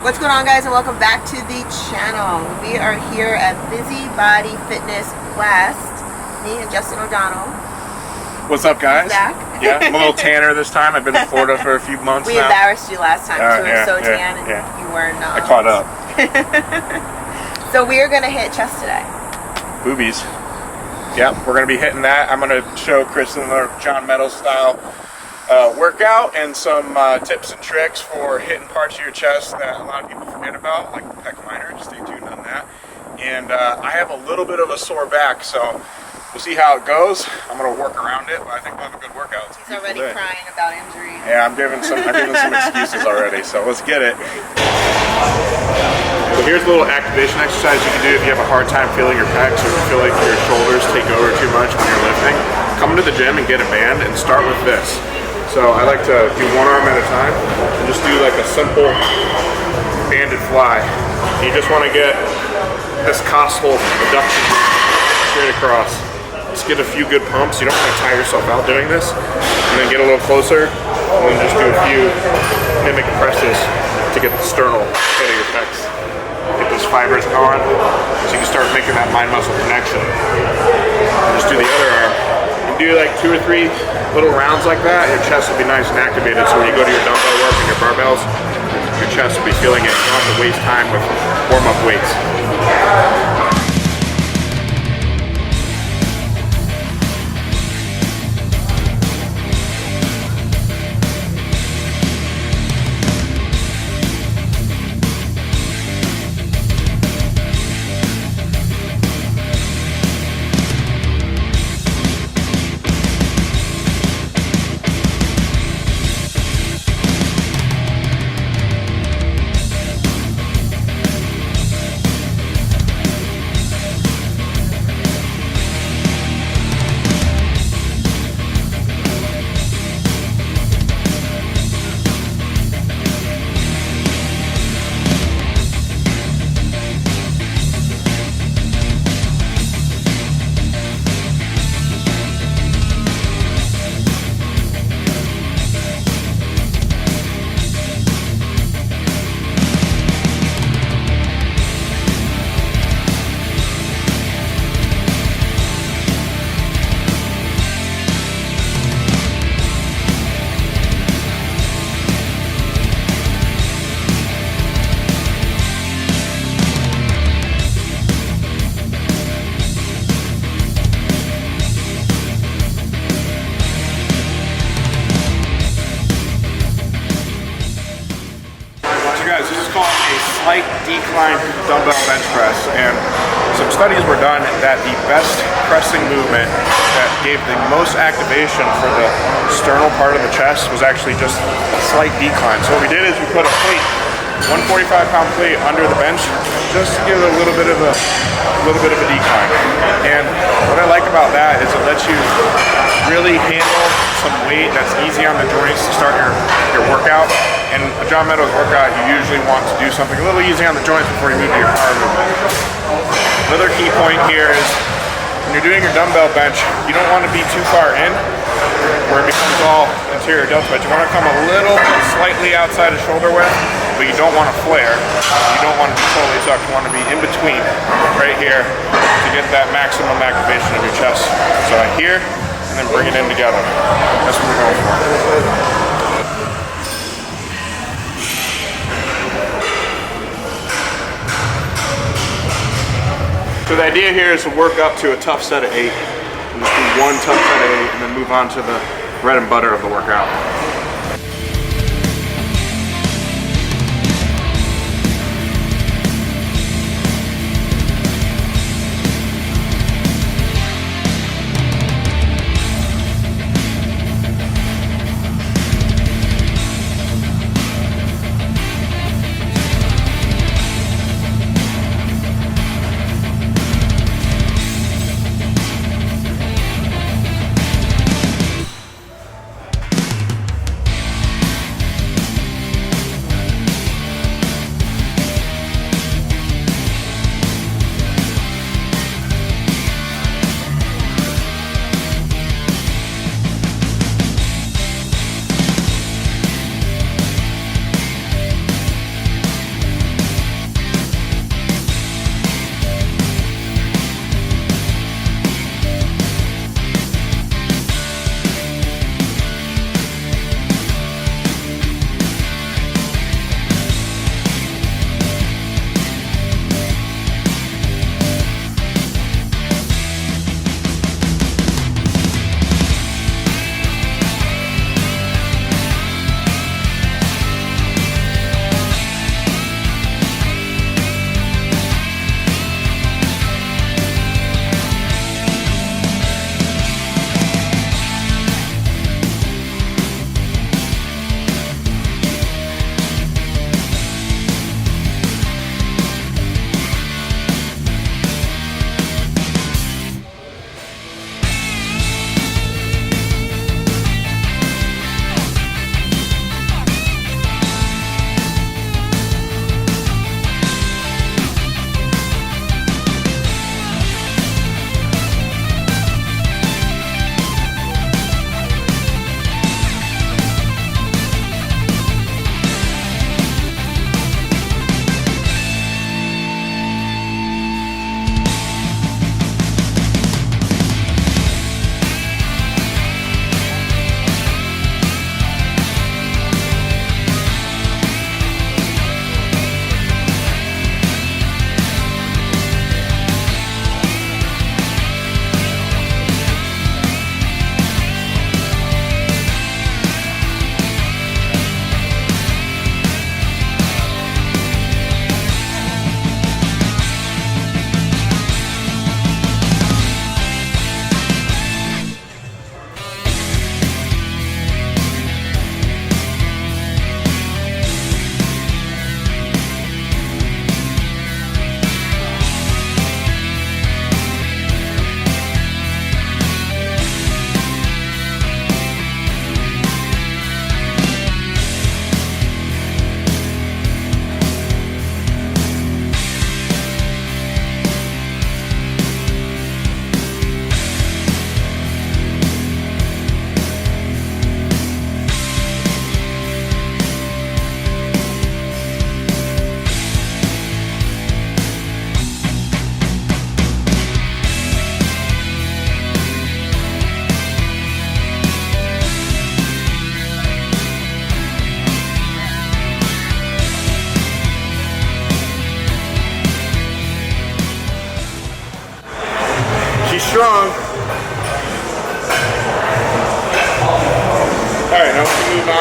What's going on, guys, and welcome back to the channel. We are here at Busybody Fitness West. Me and Justin O'Donnell. What's up, guys? Back. Yeah, I'm a little tanner this time. I've been in Florida for a few months We now. embarrassed you last time because we were so tan and you were not. I caught up. So we are going to hit chest today. Boobies. Yep, we're going to be hitting that. I'm going to show Kristen the John Meadows style workout and some tips and tricks for hitting parts of your chest that a lot of people forget about, like the pec minor. Stay tuned on that. And I have a little bit of a sore back, so we'll see how it goes. I'm going to work around it, but I think we'll have a good workout. He's already crying about injuries. Yeah, I'm giving some excuses already, so let's get it. So here's a little activation exercise you can do if you have a hard time feeling your pecs or you feel like your shoulders take over too much when you're lifting. Come into the gym and get a band and start with this. So I like to do one arm at a time and just do like a simple banded fly. You just want to get this costal abduction straight across. Just get a few good pumps. You don't want to tire yourself out doing this. And then get a little closer and then just do a few mimic presses to get the sternal head of your pecs. Get those fibers going so you can start making that mind-muscle connection. And just do the other arm. You do like 2 or 3 little rounds like that, your chest will be nice and activated, so when you go to your dumbbell work and your barbells, your chest will be feeling it. You don't have to waste time with warm-up weights. This is called a slight decline dumbbell bench press, and some studies were done that the best pressing movement that gave the most activation for the sternal part of the chest was actually just a slight decline. So what we did is we put a plate, 145-pound plate under the bench, just to give it a little bit of a decline. And what I like about that is it lets you really handle some weight that's easy on the joints to start your workout. And a John Meadows workout, you usually want to do something a little easy on the joints before you move to your power movement. Another key point here is when you're doing your dumbbell bench, you don't want to be too far in where it becomes all interior delta bench. You want to come a little slightly outside of shoulder width, but you don't want to flare. You don't want to be totally tucked. You want to be in between right here to get that maximum activation of your chest. So right here, and then bring it in together. That's what we're going for. So the idea here is to work up to a tough set of 8. And just do one tough set of 8 and then move on to the bread and butter of the workout.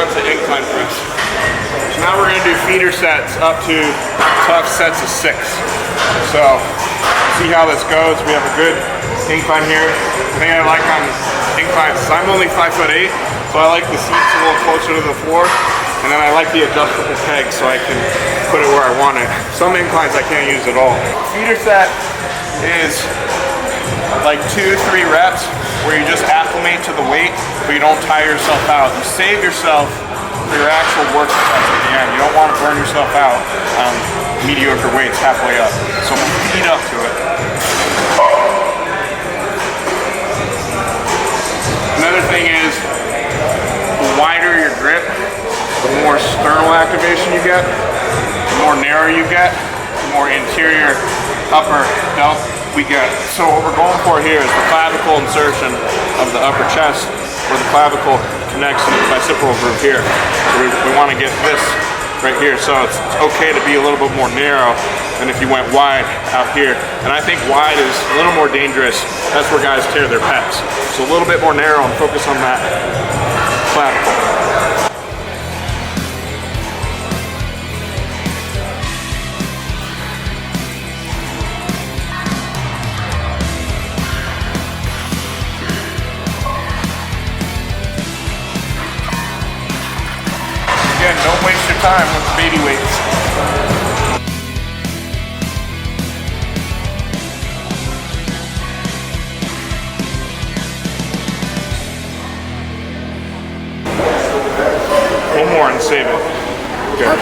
times the incline press. So now we're gonna do feeder sets up to tough sets of 6. So see how this goes. We have a good incline here. The thing I like on inclines is I'm only 5'8", so I like the seats a little closer to the floor. And then I like the adjustable peg so I can put it where I want it. Some inclines I can't use at all. Feeder set is like 2-3 reps where you just acclimate to the weight, but you don't tire yourself out. You save yourself for your actual work sets at the end. You don't want to burn yourself out on mediocre weights halfway up. So feed up to it. Another thing is, the wider your grip, the more sternal activation you get, the more narrow you get, the more interior upper delt we get. So what we're going for here is the clavicle insertion of the upper chest, where the clavicle connects to the bicipital groove here. So we want to get this right here. So it's okay to be a little bit more narrow than if you went wide out here. And I think wide is a little more dangerous. That's where guys tear their pecs. So a little bit more narrow and focus on that clavicle. Again, don't waste your time with the baby weights. One more and save it. Good. Okay.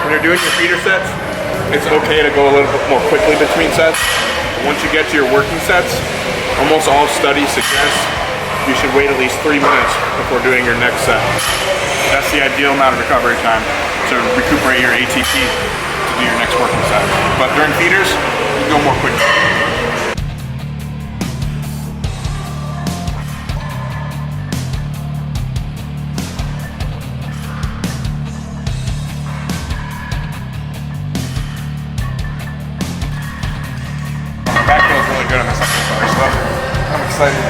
When you're doing your feeder sets, it's okay to go a little bit more quickly between sets. But once you get to your working sets, almost all studies suggest you should wait at least 3 minutes before doing your next set. That's the ideal amount of recovery time to recuperate your ATP to do your next working set. But during feeders, you go more quickly. Back feels really good on this exercise, so I'm excited.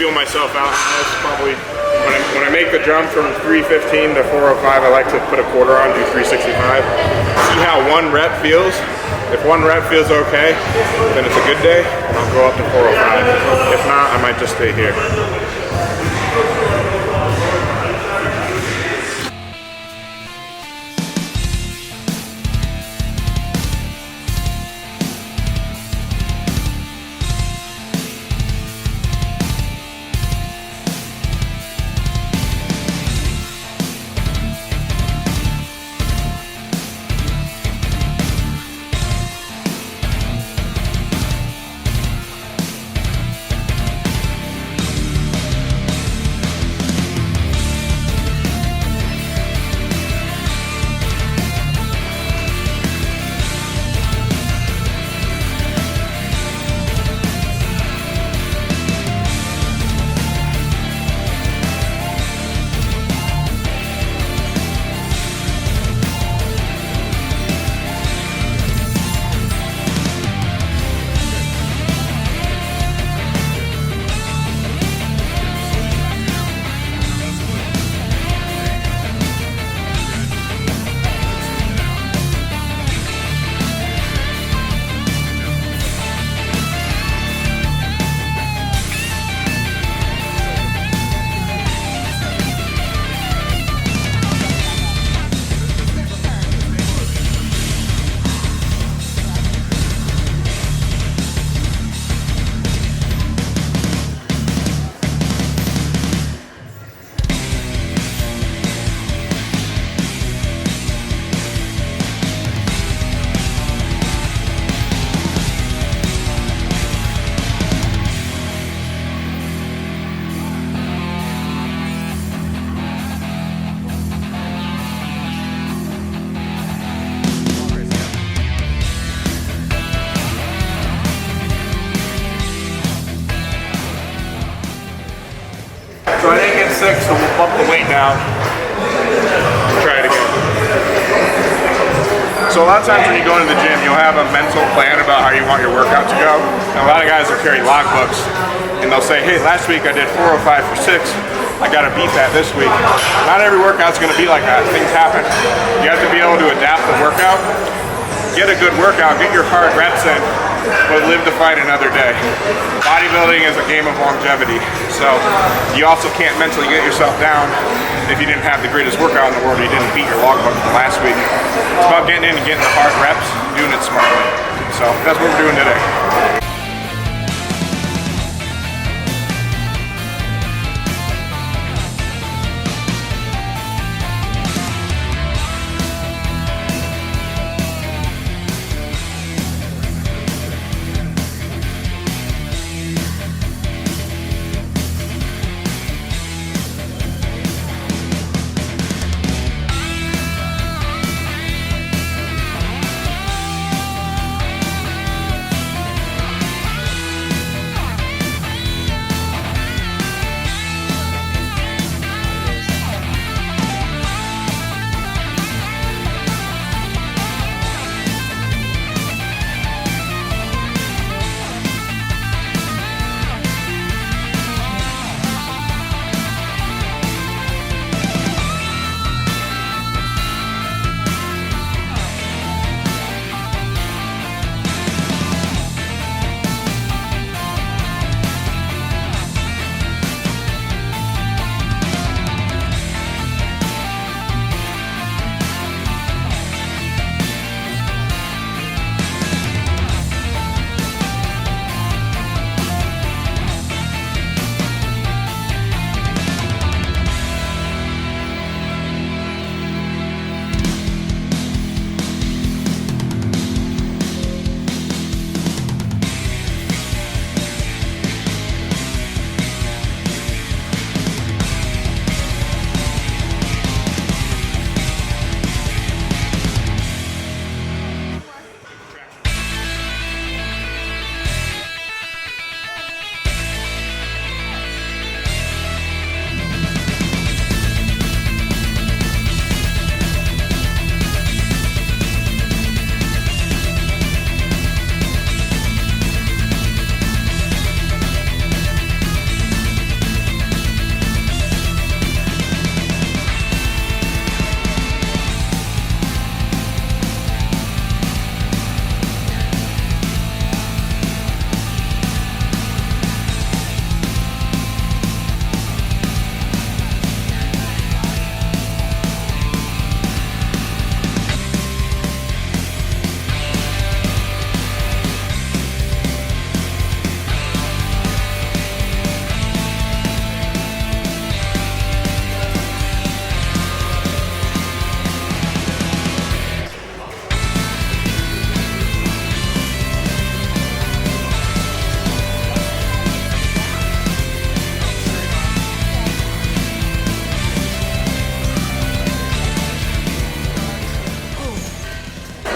Feel myself out on this. Probably when I make the jump from 315 to 405, I like to put a quarter on, do 365. See how one rep feels. If one rep feels okay, then it's a good day. I'll go up to 405. If not, I might just stay here. 6, so we'll bump the weight down. Try it again. So a lot of times when you go into the gym, you'll have a mental plan about how you want your workout to go. And a lot of guys will carry logbooks, and they'll say, hey, last week I did 405 for 6. I gotta beat that this week. Not every workout's gonna be like that. Things happen. You have to be able to adapt the workout. Get a good workout, get your hard reps in, but live to fight another day. Bodybuilding is a game of longevity, so you also can't mentally get yourself down if you didn't have the greatest workout in the world, you didn't beat your logbook from last week. It's about getting in and getting the hard reps, doing it smartly. So that's what we're doing today.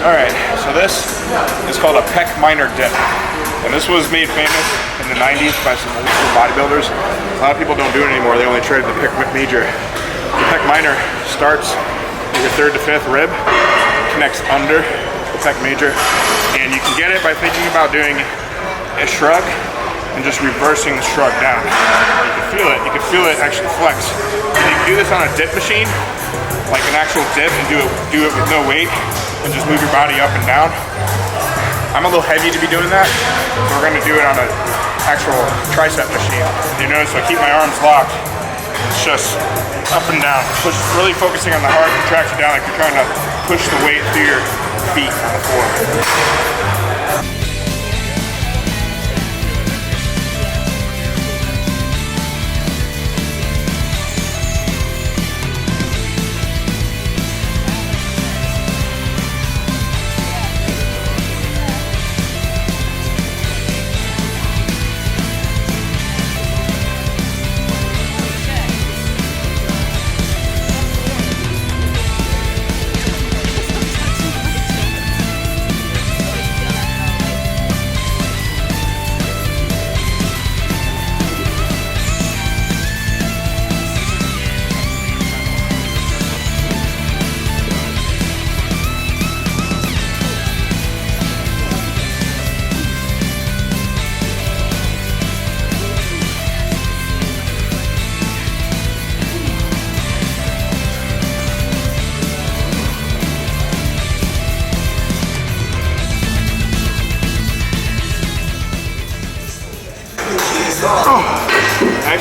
Alright, so this is called a pec minor dip. And this was made famous in the 90s by some old school bodybuilders. A lot of people don't do it anymore, they only traded the pec major. The pec minor starts at your 3rd to 5th rib, connects under the pec major, and you can get it by thinking about doing a shrug and just reversing the shrug down. You can feel it actually flex. And you can do this on a dip machine, like an actual dip, and do it with no weight, and just move your body up and down. I'm a little heavy to be doing that, so we're gonna do it on an actual tricep machine. You notice I keep my arms locked. It's just up and down. Really focusing on the heart, contraction down, like you're trying to push the weight through your feet on the floor.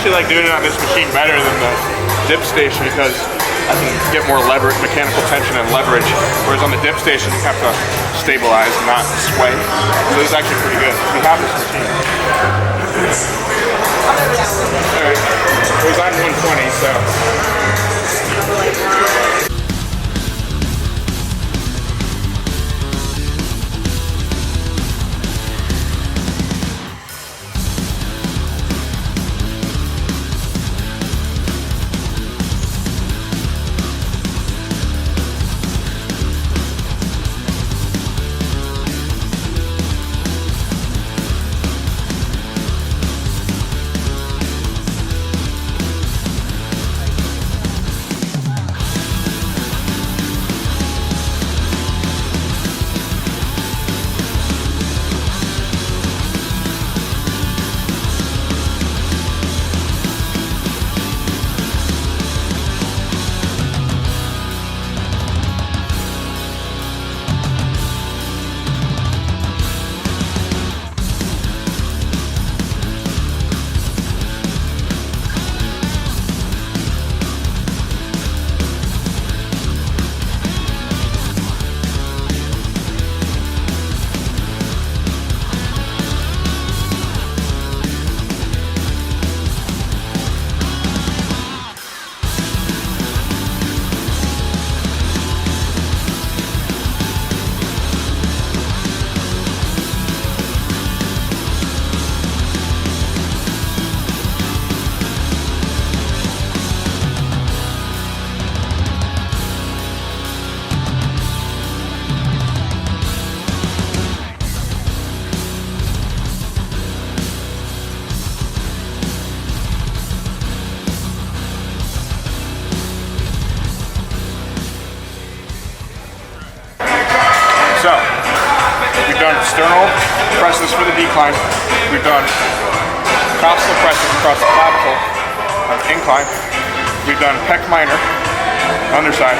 actually like doing it on this machine better than the dip station because I can get more leverage, mechanical tension and leverage, whereas on the dip station you have to stabilize and not sway. So this is actually pretty good. We have this machine. Alright, it was on 120, so. So, we've done sternal presses for the decline. We've done costal presses across the clavicle on the incline. We've done pec minor, underside.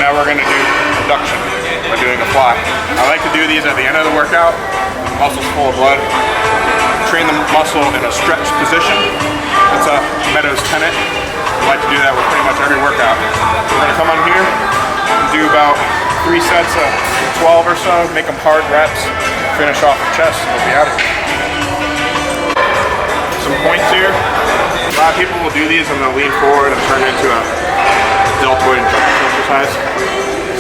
Now we're going to do abduction by doing a fly. I like to do these at the end of the workout. The muscle's full of blood. Train the muscle in a stretched position. It's a Meadows tenet. I like to do that with pretty much every workout. We're going to come on here and do about 3 sets of 12 or so, make them hard reps, finish off the chest, and we'll be out of here. Some points here. A lot of people will do these and they'll lean forward and turn it into a deltoid and triceps exercise.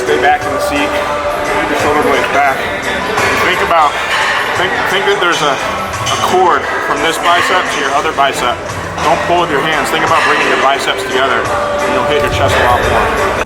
Stay back in the seat, keep your shoulder blades back. Think that there's a cord from this bicep to your other bicep. Don't pull with your hands. Think about bringing your biceps together and you'll hit your chest a lot more.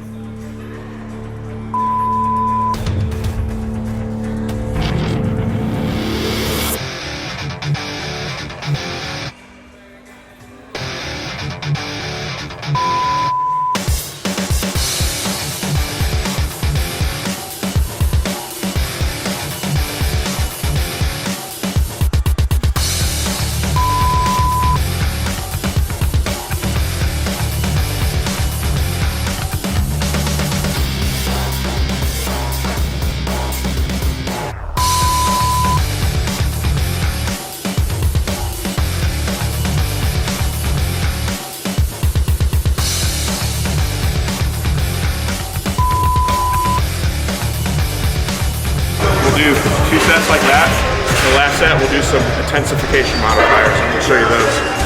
Do 2 sets like that. The last set we'll do some intensification modifiers. I'm going to show you those.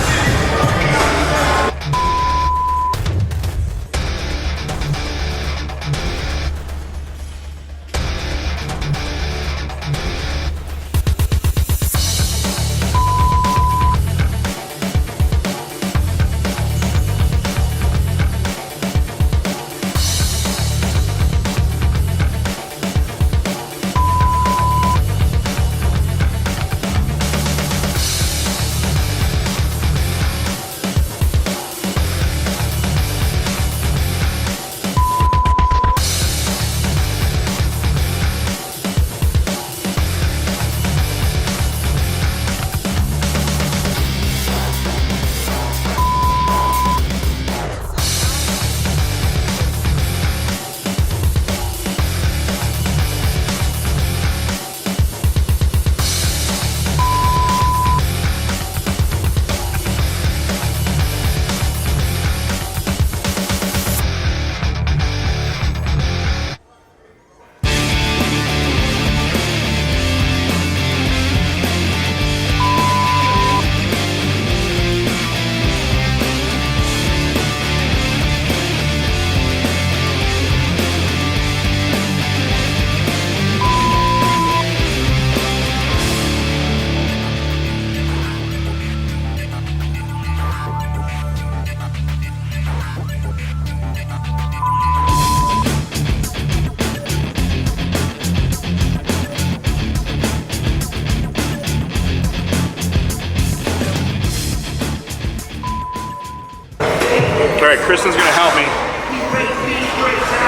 right, Kristen's gonna help me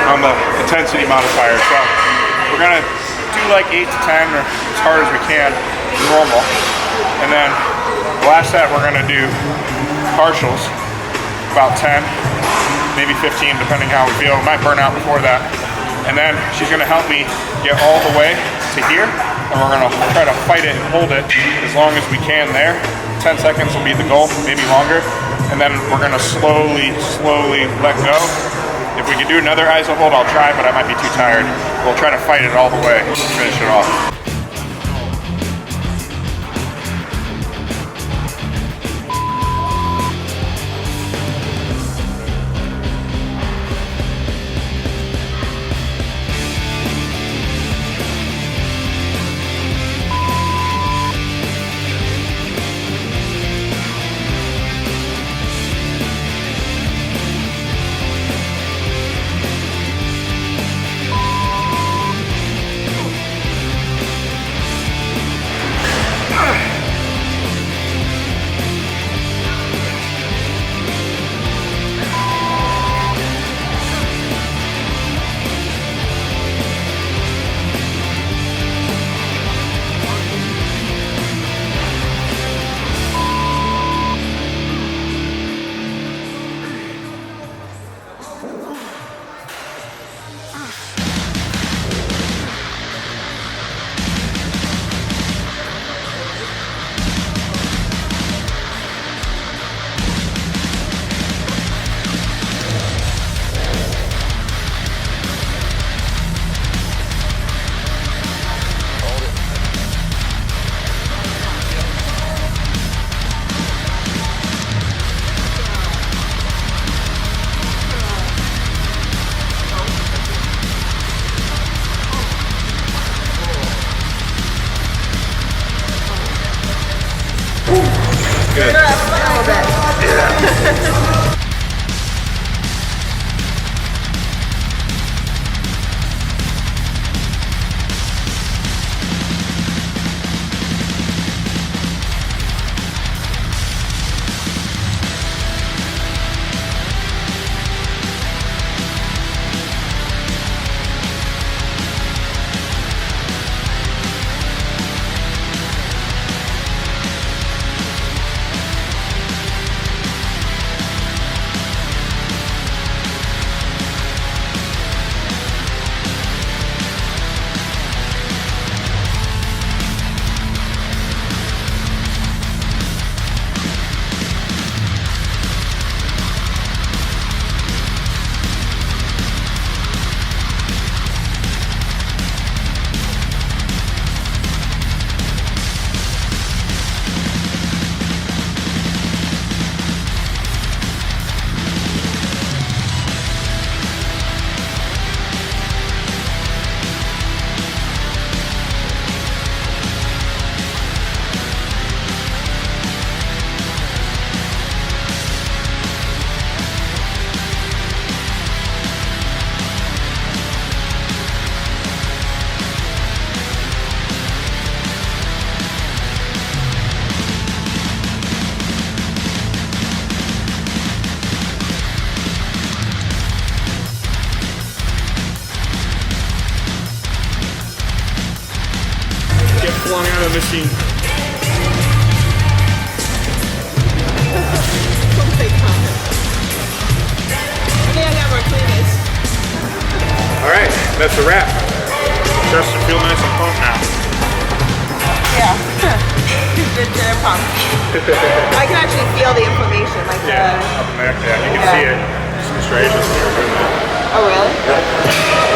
on the intensity modifier. So we're gonna do like 8 to 10 or as hard as we can, normal. And then the last set we're gonna do partials, about 10, maybe 15, depending how we feel. It might burn out before that. And then she's gonna help me get all the way to here, and we're gonna try to fight it and hold it as long as we can there. 10 seconds will be the goal, maybe longer. And then we're gonna slowly let go. If we can do another iso hold, I'll try, but I might be too tired. We'll try to fight it all the way, finish it off. Good. Yeah. Flung out of the machine. Alright, that's a wrap. Justin, feel nice and pumped now. Yeah. Good dinner pump. I can actually feel the inflammation. Like up in there. Yeah, you can see it. Some striations. Oh, really? Yeah.